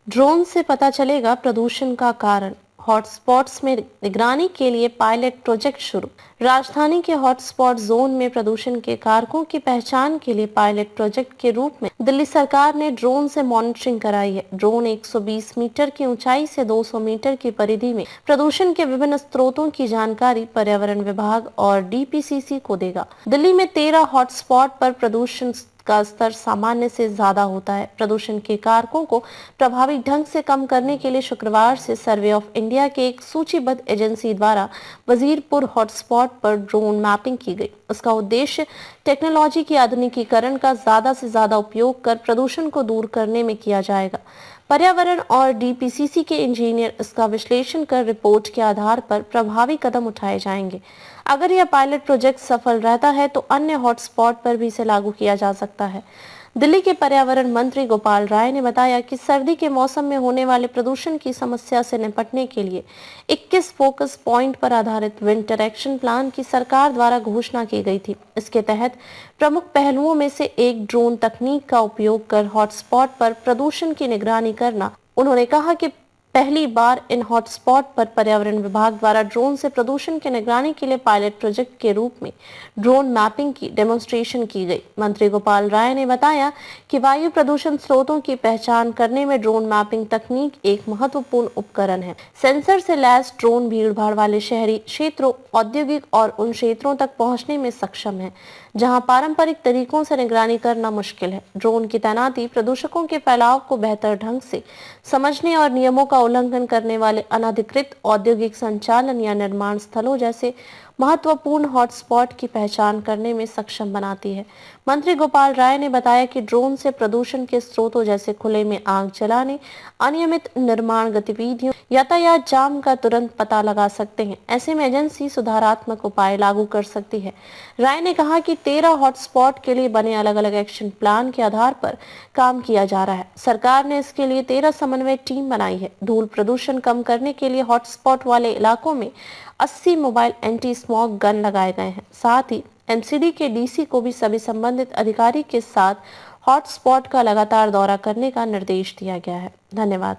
Drone से पता चलेगा प्रदूषण का कारण। हॉटस्पॉट्स में निगरानी के लिए पायलट प्रोजेक्ट शुरू। राजधानी के हॉटस्पॉट जोन में प्रदूषण के कारकों की पहचान के लिए पायलट प्रोजेक्ट के रूप में दिल्ली सरकार ने ड्रोन से मॉनिटरिंग कराई है। ड्रोन 120 मीटर की ऊंचाई से 200 मीटर की परिधि में प्रदूषण के विभिन्न स्रोतों की जानकारी पर्यावरण विभाग और डीपीसीसी को देगा। दिल्ली में 13 हॉटस्पॉट पर प्रदूषण का स्तर सामान्य से ज्यादा होता है। प्रदूषण के कारकों को प्रभावी ढंग से कम करने के लिए शुक्रवार से सर्वे ऑफ इंडिया के एक सूचीबद्ध एजेंसी द्वारा वजीरपुर हॉटस्पॉट पर ड्रोन मैपिंग की गई। उसका उद्देश्य टेक्नोलॉजी के आधुनिकीकरण का ज्यादा से ज्यादा उपयोग कर प्रदूषण को दूर करने में किया जाएगा। पर्यावरण और डीपीसीसी के इंजीनियर इसका विश्लेषण कर रिपोर्ट के आधार पर प्रभावी कदम उठाए जाएंगे। अगर यह पायलट प्रोजेक्ट सफल रहता है तो अन्य हॉटस्पॉट पर भी इसे लागू किया जा सकता है। दिल्ली के पर्यावरण मंत्री गोपाल राय ने बताया कि सर्दी के मौसम में होने वाले प्रदूषण की समस्या से निपटने के लिए 21 फोकस पॉइंट पर आधारित विंटर एक्शन प्लान की सरकार द्वारा घोषणा की गई थी। इसके तहत प्रमुख पहलुओं में से एक ड्रोन तकनीक का उपयोग कर हॉटस्पॉट पर प्रदूषण की निगरानी करना। उन्होंने कहा कि पहली बार इन हॉटस्पॉट पर पर्यावरण विभाग द्वारा ड्रोन से प्रदूषण की निगरानी के लिए पायलट प्रोजेक्ट के रूप में ड्रोन मैपिंग की डेमोन्स्ट्रेशन की गई। मंत्री गोपाल राय ने बताया कि वायु प्रदूषण स्रोतों की पहचान करने में ड्रोन मैपिंग तकनीक एक महत्वपूर्ण उपकरण है। सेंसर से लैस ड्रोन भीड़भाड़ वाले शहरी क्षेत्रों, औद्योगिक और उन क्षेत्रों तक पहुंचने में सक्षम है जहां पारंपरिक तरीकों से निगरानी करना मुश्किल है। ड्रोन की तैनाती प्रदूषकों के फैलाव को बेहतर ढंग से समझने और नियमों का उल्लंघन करने वाले अनधिकृत औद्योगिक संचालन या निर्माण स्थलों जैसे महत्वपूर्ण हॉटस्पॉट की पहचान करने में सक्षम बनाती है। मंत्री गोपाल राय ने बताया कि ड्रोन से प्रदूषण के स्रोतों जैसे खुले में आग जलाने, अनियमित निर्माण गतिविधियों, यातायात जाम का तुरंत पता लगा सकते हैं। ऐसे में एजेंसी सुधारात्मक उपाय लागू कर सकती है। राय ने कहा कि 13 हॉटस्पॉट के लिए बने अलग अलग एक्शन प्लान के आधार पर काम किया जा रहा है। सरकार ने इसके लिए 13 समन्वय टीम बनाई है। धूल प्रदूषण कम करने के लिए हॉटस्पॉट वाले इलाकों में 80 मोबाइल एंटी स्मॉग गन लगाए गए हैं। साथ ही एमसीडी के डीसी को भी सभी संबंधित अधिकारी के साथ हॉटस्पॉट का लगातार दौरा करने का निर्देश दिया गया है। धन्यवाद।